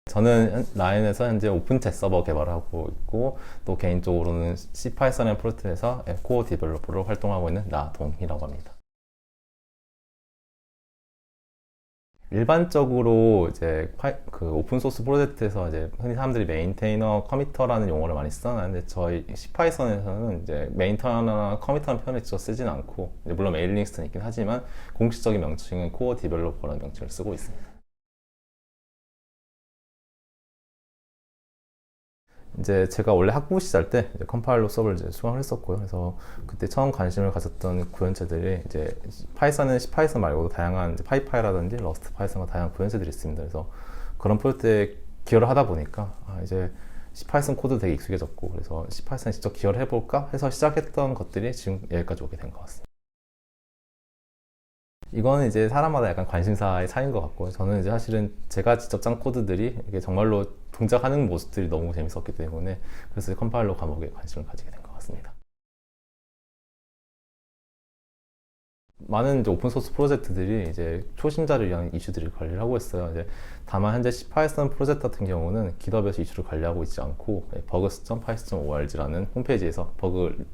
저는 라인에서 현재 오픈챗 서버 개발하고 있고, 또 개인적으로는 C 파이썬의 프로젝트에서 코어 디벨로퍼로 활동하고 있는 나동이라고 합니다. 일반적으로 이제 그 오픈 소스 프로젝트에서 이제 흔히 사람들이 메인테이너, 커미터라는 용어를 많이 쓰는데, 저희 C 파이썬에서는 이제 메인테이너나 커미터라는 표현을 직접 쓰진 않고, 물론 메일링 리스트는 있긴 하지만 공식적인 명칭은 코어 디벨로퍼라는 명칭을 쓰고 있습니다. 이제 제가 원래 학부 시절 때 이제 컴파일러 수업을 이제 수강을 했었고요. 그래서 그때 처음 관심을 가졌던 구현체들이 이제 파이썬은 C 파이썬 말고도 다양한 이제 파이파이라든지 러스트 파이썬과 다양한 구현체들이 있습니다. 그래서 그런 프로젝트에 기여를 하다 보니까 이제 C 파이썬 코드 되게 익숙해졌고, 그래서 C 파이썬에 직접 기여를 해볼까 해서 시작했던 것들이 지금 여기까지 오게 된 것 같습니다. 이거는 이제 사람마다 약간 관심사의 차이인 것 같고, 저는 이제 사실은 제가 직접 짠 코드들이 이게 정말로 동작하는 모습들이 너무 재밌었기 때문에, 그래서 컴파일러 과목에 관심을 가지게 된 것 같습니다. 많은 이제 오픈소스 프로젝트들이 이제 초심자를 위한 이슈들을 관리를 하고 있어요. 이제 다만 현재 C 파이썬 프로젝트 같은 경우는 GitHub에서 이슈를 관리하고 있지 않고 bugs.python.org라는 홈페이지에서 버그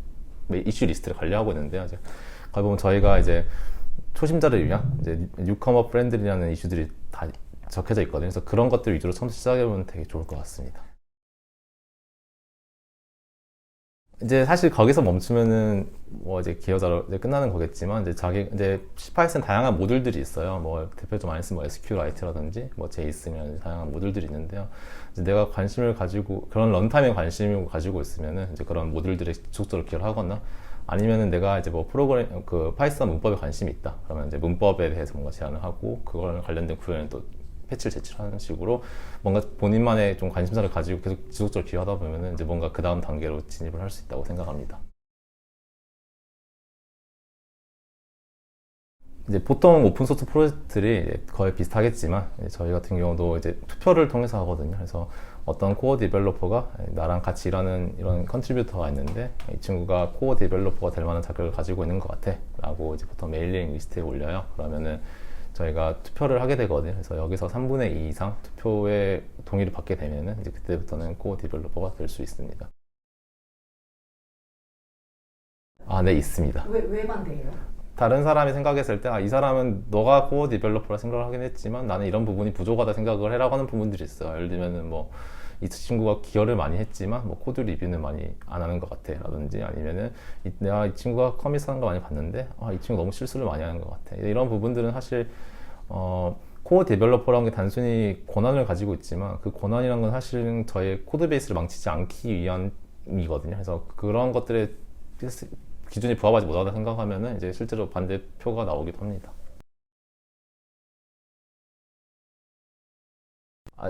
이슈 리스트를 관리하고 있는데요. 이제 거기 보면 저희가 이제 초심자를 위한 이제 뉴커머 프렌들이라는 이슈들이 다 적혀져 있거든요. 그래서 그런 것들 위주로 처음 시작해보면 되게 좋을 것 같습니다. 이제 사실 거기서 멈추면은 뭐 이제 기여자로 이제 끝나는 거겠지만, 이제 이제 C-Python 다양한 모듈들이 있어요. 뭐 대표적으로 많이 쓰는 뭐 SQLite라든지 뭐 JSON 다양한 모듈들이 있는데요. 이제 내가 관심을 가지고 그런 런타임에 관심을 가지고 있으면은 이제 그런 모듈들에 지속적으로 기여를 하거나, 아니면은 내가 이제 뭐 프로그램 그 파이썬 문법에 관심이 있다 그러면 이제 문법에 대해서 뭔가 제안을 하고, 그걸 관련된 구현에 또 패치를 제출하는 식으로 뭔가 본인만의 좀 관심사를 가지고 계속 지속적으로 기여하다 보면은 이제 뭔가 그 다음 단계로 진입을 할 수 있다고 생각합니다. 이제 보통 오픈소스 프로젝트들이 거의 비슷하겠지만, 저희 같은 경우도 이제 투표를 통해서 하거든요. 그래서 어떤 코어 디벨로퍼가 나랑 같이 일하는 이런 컨트리뷰터가 있는데, 이 친구가 코어 디벨로퍼가 될 만한 자격을 가지고 있는 것 같아 라고 이제 보통 메일링 리스트에 올려요. 그러면은 저희가 투표를 하게 되거든요. 그래서 여기서 3분의 2 이상 투표에 동의를 받게 되면은 이제 그때부터는 코어 디벨로퍼가 될 수 있습니다. 네, 있습니다. 왜만 돼요? 다른 사람이 생각했을 때, 이 사람은 너가 코어 디벨로퍼라 생각을 하긴 했지만 나는 이런 부분이 부족하다 생각을 해라고 하는 부분들이 있어요. 예를 들면은 뭐 이 친구가 기여를 많이 했지만 뭐 코드 리뷰는 많이 안 하는 것 같아 라든지, 아니면은 내가 이 친구가 커밋 하는 거 많이 봤는데 이 친구 너무 실수를 많이 하는 것 같아, 이런 부분들은 사실 코어 디벨로퍼라는 게 단순히 권한을 가지고 있지만, 그 권한이라는 건 사실은 저의 코드 베이스를 망치지 않기 위함이거든요. 그래서 그런 것들에 기준이 부합하지 못하다 생각하면은 이제 실제로 반대표가 나오기도 합니다.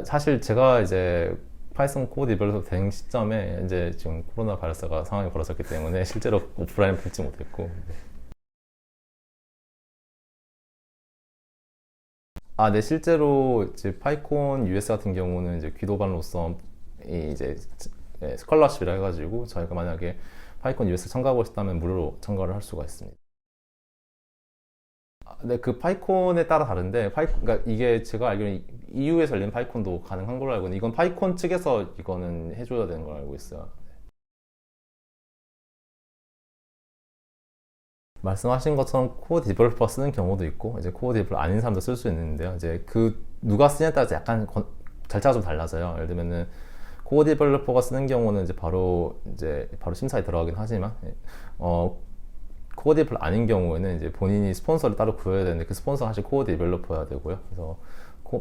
사실 제가 이제 파이썬 코드 디벨로퍼 된 시점에 이제 지금 코로나 바이러스가 상황이 벌어졌기 때문에 실제로 오프라인을 뵙지 못했고. 네, 실제로 이제 파이콘 US 같은 경우는 이제 귀도반로서 이제 스컬러십이라 해가지고, 저희가 만약에 파이콘 US 참가하고 싶다면 무료로 참가를 할 수가 있습니다. 네, 그 파이콘에 따라 다른데, 그러니까 이게 제가 알기로는 EU에서 열린 파이콘도 가능한 걸로 알고 있는데, 이건 파이콘 측에서 이거는 해줘야 되는 걸 알고 있어요. 말씀하신 것처럼 코어 디벨로퍼 쓰는 경우도 있고, 이제 코어 디벨로퍼 아닌 사람도 쓸 수 있는데요. 이제 그 누가 쓰냐에 따라서 약간 절차가 좀 달라져요. 예를 들면은 코어 디벨로퍼가 쓰는 경우는 이제 바로 심사에 들어가긴 하지만, 코어 디벨로퍼 아닌 경우에는 이제 본인이 스폰서를 따로 구해야 되는데, 그 스폰서가 사실 코어 디벨로퍼여야 되고요. 그래서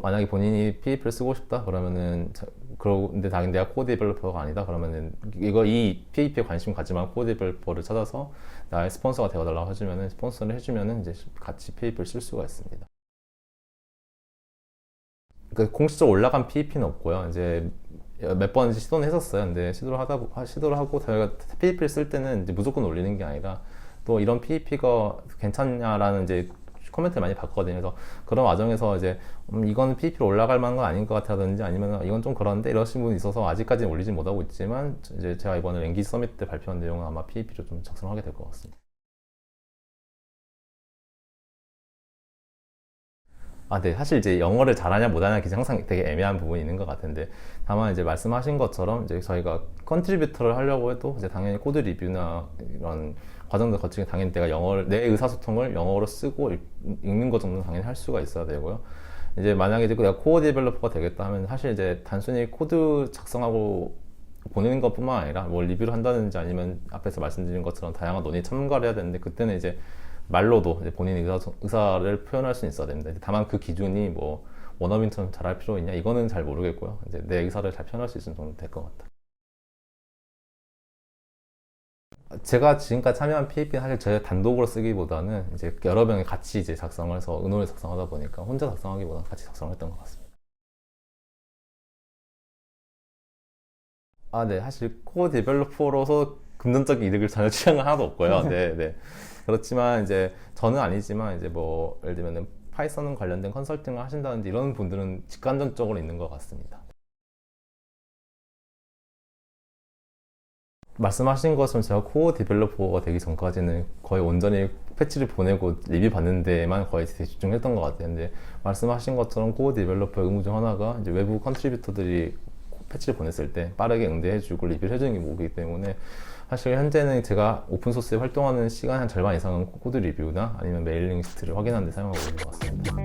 만약에 본인이 PHP를 쓰고 싶다 그러면은, 근데 내가 코어 디벨로퍼가 아니다 그러면은, 이 PHP에 관심 가지만 코어 디벨로퍼를 찾아서 나의 스폰서가 되어달라고 해주면은, 스폰서를 해주면은 이제 같이 PHP를 쓸 수가 있습니다. 그 공식적으로 올라간 PHP는 없고요. 이제 몇 번 시도는 했었어요. 근데 시도를 하고 저희가 PHP를 쓸 때는 이제 무조건 올리는 게 아니라, 또 이런 PHP가 괜찮냐라는 이제 코멘트를 많이 받거든요. 그래서 그런 과정에서 이제 이건 PHP로 올라갈 만한 건 아닌 것 같다든지, 아니면 이건 좀 그런데 이러신 분이 있어서 아직까지는 올리진 못하고 있지만, 이제 제가 이번에 랭귀지 서밋 때 발표한 내용은 아마 PHP로 좀 작성하게 될 것 같습니다. 아, 네. 사실 이제 영어를 잘하냐 못하냐 기준 항상 되게 애매한 부분이 있는 것 같은데, 다만 이제 말씀하신 것처럼 이제 저희가 컨트리뷰터를 하려고 해도 이제 당연히 코드 리뷰나 이런 과정들 거치게 당연히 내가 영어를, 내 의사소통을 영어로 쓰고 읽는 것 정도는 당연히 할 수가 있어야 되고요. 이제 만약에 이제 내가 코어 디벨로퍼가 되겠다 하면 사실 이제 단순히 코드 작성하고 보내는 것뿐만 아니라 뭐 리뷰를 한다든지 아니면 앞에서 말씀드린 것처럼 다양한 논의에 참가를 해야 되는데, 그때는 이제 말로도 이제 본인의 의사를 표현할 수는 있어야 됩니다. 다만 그 기준이 뭐 원어민처럼 잘할 필요 있냐, 이거는 잘 모르겠고요. 이제 내 의사를 잘 표현할 수 있으면 정도 될 것 같다. 제가 지금까지 참여한 PHP는 사실 제 단독으로 쓰기보다는 이제 여러 명이 같이 이제 작성을 해서 의논을 작성하다 보니까 혼자 작성하기보다는 같이 작성을 했던 것 같습니다. 아, 네. 사실 코어 디벨로퍼로서 금전적인 이득을 전혀 취향은 하나도 없고요. 네, 네. 그렇지만 이제 저는 아니지만 이제 뭐 예를 들면은 파이썬 관련된 컨설팅을 하신다든지 이런 분들은 직관적으로 있는 것 같습니다. 말씀하신 것처럼 제가 코어 디벨로퍼가 되기 전까지는 거의 온전히 패치를 보내고 리뷰 받는 데만 거의 집중했던 것 같아요. 근데 말씀하신 것처럼 코어 디벨로퍼의 의무 중 하나가 이제 외부 컨트리뷰터들이 패치를 보냈을 때 빠르게 응대해주고 리뷰를 해주는 게 뭐기 때문에, 사실 현재는 제가 오픈소스에 활동하는 시간 한 절반 이상은 코드 리뷰나 아니면 메일링 리스트를 확인하는 데 사용하고 있는 것 같습니다.